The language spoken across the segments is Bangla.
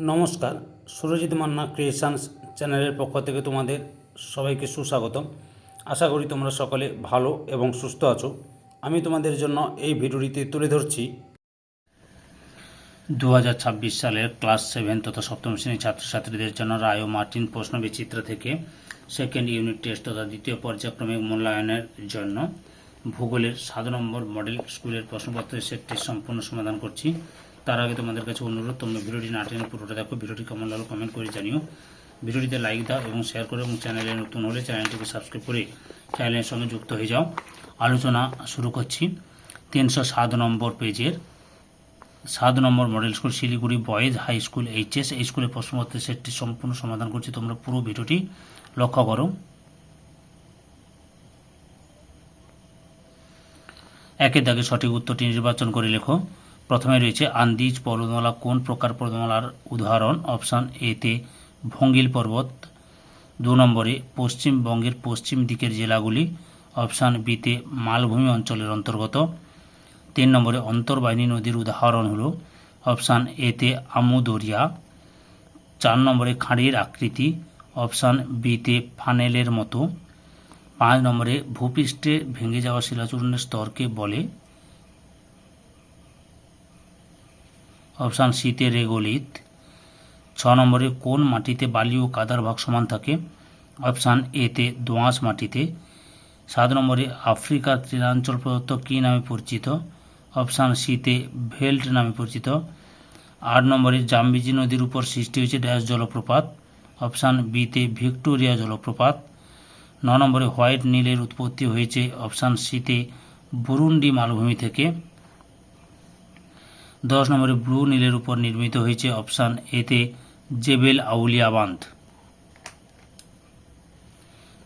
নমস্কার, সুরজিৎ মান্না ক্রিয়েশনস চ্যানেলের পক্ষ থেকে তোমাদের সবাইকে সুস্বাগতম। আশা করি তোমরা সকলে ভালো এবং সুস্থ আছো। আমি তোমাদের জন্য এই ভিডিওটিতে তুলে ধরছি 2026 সালের ক্লাস 7 তথা সপ্তম শ্রেণীর ছাত্রছাত্রীদের জন্য রায় ও মার্টিন প্রশ্নবিচিত্র থেকে সেকেন্ড ইউনিট টেস্ট তথা দ্বিতীয় পর্যায়ক্রমিক মূল্যায়নের জন্য ভূগোলের 7 নম্বর মডেল স্কুলের প্রশ্নপত্রের সেটটি সম্পূর্ণ সমাধান করছি। তার আগে তোমাদের কাছে অনুরোধ, তোমরা ভিডিওটি না টেনে পুরোটা দেখো। ভিডিওটি কেমন লাগলো কমেন্ট করে জানিও। ভিডিওটিতে লাইক দাও এবং শেয়ার করো, এবং চ্যানেলে নতুন হলে চ্যানেলটিকে সাবস্ক্রাইব করে চ্যানেলের সঙ্গে যুক্ত হয়ে যাও। আলোচনা শুরু করছি 307 নম্বর পেজের 7 নম্বর model school Siliguri boys high school HS এই স্কুলের প্রশ্নপত্রের সেটটি সম্পূর্ণ সমাধান করছি। তোমরা পুরো ভিডিওটি লক্ষ্য করো। একের দাগে সঠিক উত্তরটি নির্বাচন করে লেখো। প্রথমে রয়েছে আন্দিজ পর্বতমালা কোন প্রকার পর্বতমালার উদাহরণ? অপশান এ তে ভঙ্গিল পর্বত। 2 নম্বরে পশ্চিমবঙ্গের পশ্চিম দিকের জেলাগুলি। অপশান বি তে মালভূমি অঞ্চলের অন্তর্গত। 3 নম্বরে অন্তর্বাহিনী নদীর উদাহরণ হলো অপশান এ তে আমুদরিয়া। 4 নম্বরে খাঁড়ির আকৃতি। অপশান বি তে ফানেলের মতো। 5 নম্বরে ভূপৃষ্ঠে ভেঙে যাওয়া শিলাচূর্ণের স্তরকে বলে? অপশান সি তে রেগোলিথ। 6 নম্বরে কোন মাটিতে বালি ও কাদার ভাগ সমান থাকে? অপশান এ তে দোআঁশ মাটিতে। 7 নম্বরে আফ্রিকার তৃণাঞ্চল প্রদত্ত কী নামে পরিচিত? অপশান সি তে ভেল্ট নামে পরিচিত। 8 নম্বরে জাম্বিজি নদীর উপর সৃষ্টি হয়েছে ড্যাশ জলপ্রপাত। অপশান বি তে ভিক্টোরিয়া জলপ্রপাত। 9 নম্বরে হোয়াইট নীলের উৎপত্তি হয়েছে? অপশান সি তে বুরুন্ডি মালভূমি থেকে। 10 নম্বরে ব্লু নীলের উপর নির্মিত হয়েছে? অপশান এ তে জেবেল আউলিয়া বাঁধ।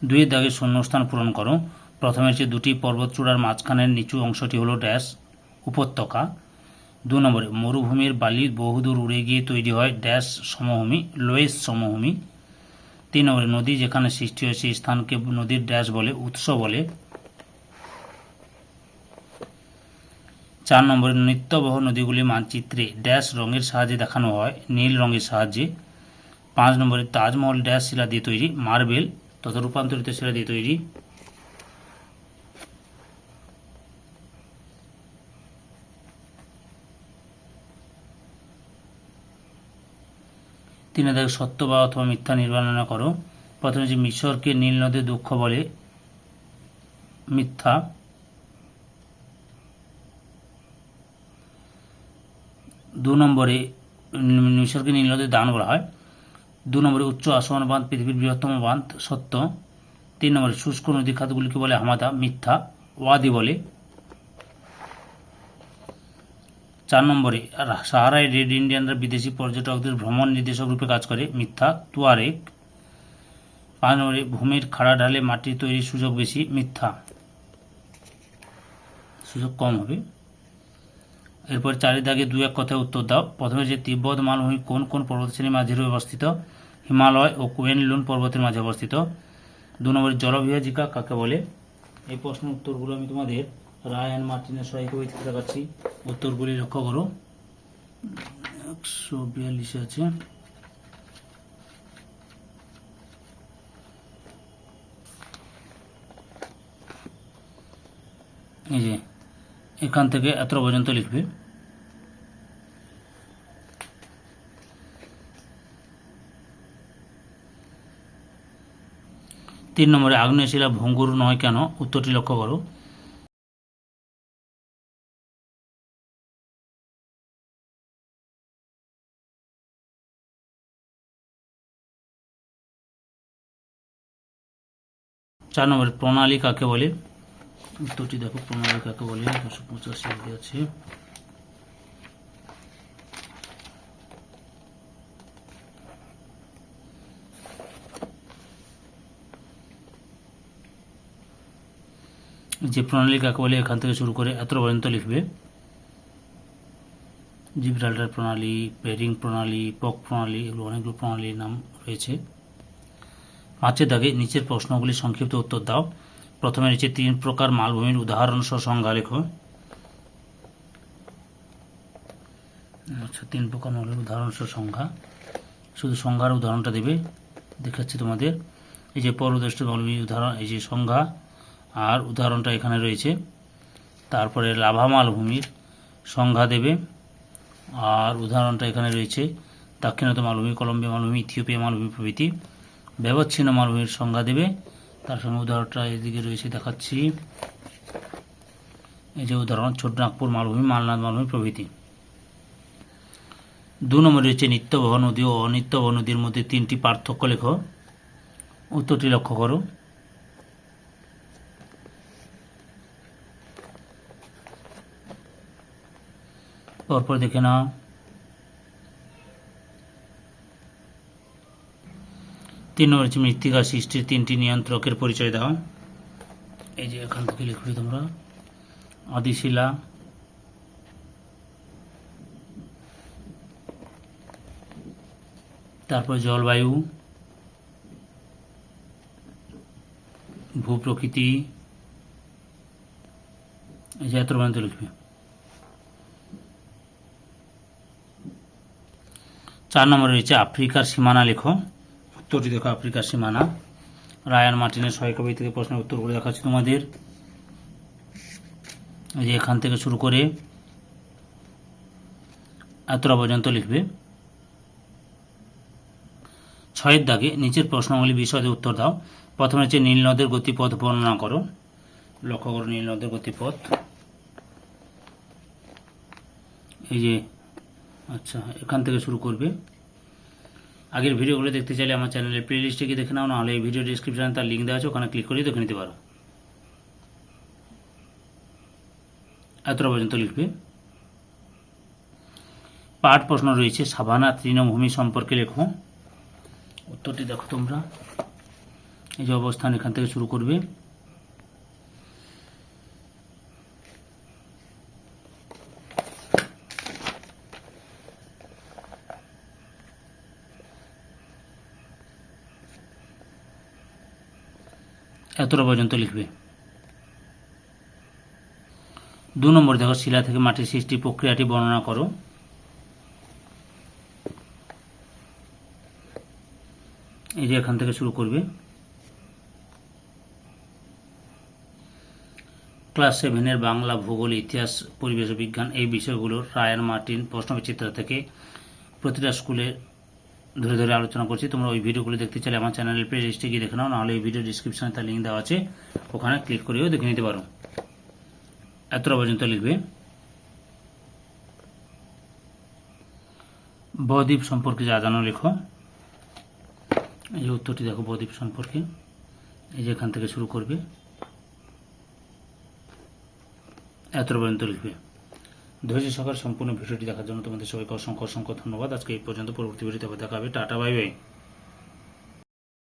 2 দাগে শূন্যস্থান পূরণ করো। প্রথমে হচ্ছে দুটি পর্বতচূড়ার মাঝখানের নিচু অংশটি হলো ড্যাশ উপত্যকা। 2 নম্বরে মরুভূমির বালি বহুদূর উড়ে গিয়ে তৈরি হয় ড্যাশ সমভূমি লোয়েস সমভূমি। 3 নম্বরে নদী যেখানে সৃষ্টি হয় সেই স্থানকে নদীর ড্যাশ বলে উৎস বলে। 4 নম্বরে নিত্যবহ নদীগুলি মানচিত্রে ড্যাশ রঙের সাহায্যে দেখানো হয় নীল রঙের সাহায্যে। 5 নম্বরে তাজমহল ড্যাশ শিলা দিয়ে তৈরি? মার্বেল তথা রূপান্তরিত শিলা দিয়ে তৈরি। 3 দাগে সত্য বা অথবা মিথ্যা নির্ণয় করো। প্রথমে যে মিশরকে নীল নদের দুঃখ বলে? মিথ্যা। 2 নম্বরে মিশরকে নীল নদের দান বলা হয়। 2 নম্বরে উচ্চ আসমান বাঁধ পৃথিবীর বৃহত্তম বাঁধ? সত্য। 3 নম্বরে শুষ্ক নদী খাতগুলিকে বলে হামাদা? মিথ্যা। ওয়াদি বলে। 4 নম্বরে সাহারায় রেড ইন্ডিয়ানরা বিদেশি পর্যটকদের ভ্রমণ নির্দেশক রূপে কাজ করে? মিথ্যা। তুয়ারেগ। 5 নম্বরে ভূমির খাড়া ঢালে মাটির তৈরির সুযোগ বেশি? মিথ্যা, সুযোগ কম হবে। এরপর 4 দাগে 2-1 কথায় উত্তর দাও। প্রথমে যে তিব্বত মালভূমি কোন কোন পর্বতশ্রেণীর মাঝে অবস্থিত? হিমালয় ও কুয়েনলুন পর্বতের মাঝে অবস্থিত। 2 নম্বরে জলবিভাজিকা কাকে বলে? এই প্রশ্নের উত্তরগুলো আমি তোমাদের রায় অ্যান্ড মার্টিনের সহায়িকা বই থেকে দেখাচ্ছি। উত্তরগুলি লক্ষ্য করো। 142 আছে। এই যে এখান থেকে এত পর্যন্ত লিখবে। 3 নম্বরে আগ্নেয় শিলা ভঙ্গুর নয় কেন? উত্তরটি লক্ষ্য করো। 4 নম্বরে প্রণালী কাকে বলে? উত্তরটি দেখো, প্রণালী কাকে বলে 285 আছে। যে প্রণালী কাকে বলে এখান থেকে শুরু করে এত পর্যন্ত লিখবে। জিব্রাল্টার প্রণালী, বেরিং প্রণালী, পক প্রণালী, এগুলো অনেকগুলো প্রণালীর নাম রয়েছে। 5 দাগে নিচের প্রশ্নগুলি সংক্ষিপ্ত উত্তর দাও। প্রথমে রয়েছে 3 প্রকার মালভূমির উদাহরণ সহ সংজ্ঞা লেখো। আচ্ছা, 3 প্রকার মালভূমি উদাহরণ সহ সংজ্ঞা, শুধু সংজ্ঞার উদাহরণটা দেবে, দেখাচ্ছি তোমাদের। এই যে পরদষ্ট মালভূমি উদাহরণ, এই যে সংজ্ঞা আর উদাহরণটা এখানে রয়েছে। তারপরে লাভা মালভূমির সংজ্ঞা দেবে আর উদাহরণটা এখানে রয়েছে। দাক্ষিণাত্য মালভূমি, কলম্বিয়া মালভূমি, ইথিওপিয়া মালভূমি প্রভৃতি। ব্যবচ্ছিন্ন মালভূমির সংজ্ঞা দেবে, তার সঙ্গে উদাহরণটা এদিকে রয়েছে, দেখাচ্ছি। এই যে উদাহরণ, ছোটনাগপুর মালভূমি, মালনাদ মালভূমি প্রভৃতি। 2 নম্বরে রয়েছে নিত্যবহ নদী ও অনিত্যবহ নদীর মধ্যে 3টি পার্থক্য লেখো। উত্তরটি লক্ষ্য করো। পরপর দেখে নাও। 3 নম্বর হচ্ছে মৃত্তিকা সৃষ্টির 3টি নিয়ন্ত্রকের পরিচয় দাও। এই যে এখান থেকে লিখবে তোমরা, আদিশিলা, তারপর জলবায়ু, ভূপ্রকৃতি, এই যে এত পর্যন্ত লিখবে। 4 নম্বরে রয়েছে আফ্রিকার সীমানা লেখো। উত্তরটি দেখো, আফ্রিকার সীমানা। রায়ান মার্টিনের সহায়িকা বই থেকে প্রশ্নের উত্তরগুলো দেখাচ্ছি তোমাদের। এই যে এখান থেকে শুরু করে এতটা পর্যন্ত লিখবে। 6 দাগে নিচের প্রশ্নগুলি বিশদে উত্তর দাও। প্রথমে হচ্ছে নীল নদের গতিপথ বর্ণনা করো। লক্ষ্য করো নীল নদের গতিপথ। এই যে আচ্ছা, এখান থেকে শুরু করবে। আগের ভিডিওগুলো দেখতে চাইলে আমার চ্যানেলের প্লে লিস্টে গিয়ে দেখে নাও, নাহলে এই ভিডিও ডিসক্রিপশনে তার লিঙ্ক দেওয়া আছে, ওখানে ক্লিক করে দেখে নিতে পারো। এতটা পর্যন্ত লিখবে। পাঠ প্রশ্ন রয়েছে সাভানা তৃণভূমি সম্পর্কে লেখো। উত্তরটি দেখো তোমরা। এই যে অবস্থান, এখান থেকে শুরু করবে। এতটা পর্যন্ত লিখবে। 2 নম্বর দেখো, শিলা থেকে মাটির সৃষ্টি প্রক্রিয়াটি বর্ণনা করো। এই যে এখান থেকে শুরু করবে। ক্লাস 7-এর বাংলা, ভূগোল, ইতিহাস, পরিবেশ বিজ্ঞান এই বিষয়গুলোর রায়ান মার্টিন প্রশ্নবিচিত্র থেকে প্রতিটা স্কুলে ধরে ধরে আলোচনা করছি। তোমরা ওই ভিডিওগুলো দেখতে চাইলে আমার চ্যানেলের প্লে লিস্টে গিয়ে দেখে নাও, নাহলে এই ভিডিও ডিসক্রিপশনে তার লিঙ্ক দেওয়া আছে, ওখানে ক্লিক করেও দেখে নিতে পারো। এতটা পর্যন্ত লিখবে। বদ্বীপ সম্পর্কে যা জানো লেখো। এই যে উত্তরটি দেখো, বদ্বীপ সম্পর্কে। এই যে এখান থেকে শুরু করবে। এতটা পর্যন্ত লিখবে। ধৈর্য সহকারে সম্পূর্ণ ভিডিওটি দেখার জন্য তোমাদের সবাইকে অসংখ্য অসংখ্য ধন্যবাদ। আজকে এই পর্যন্ত, পরবর্তী ভিডিওতে আবার দেখা হবে। Tata, bye bye.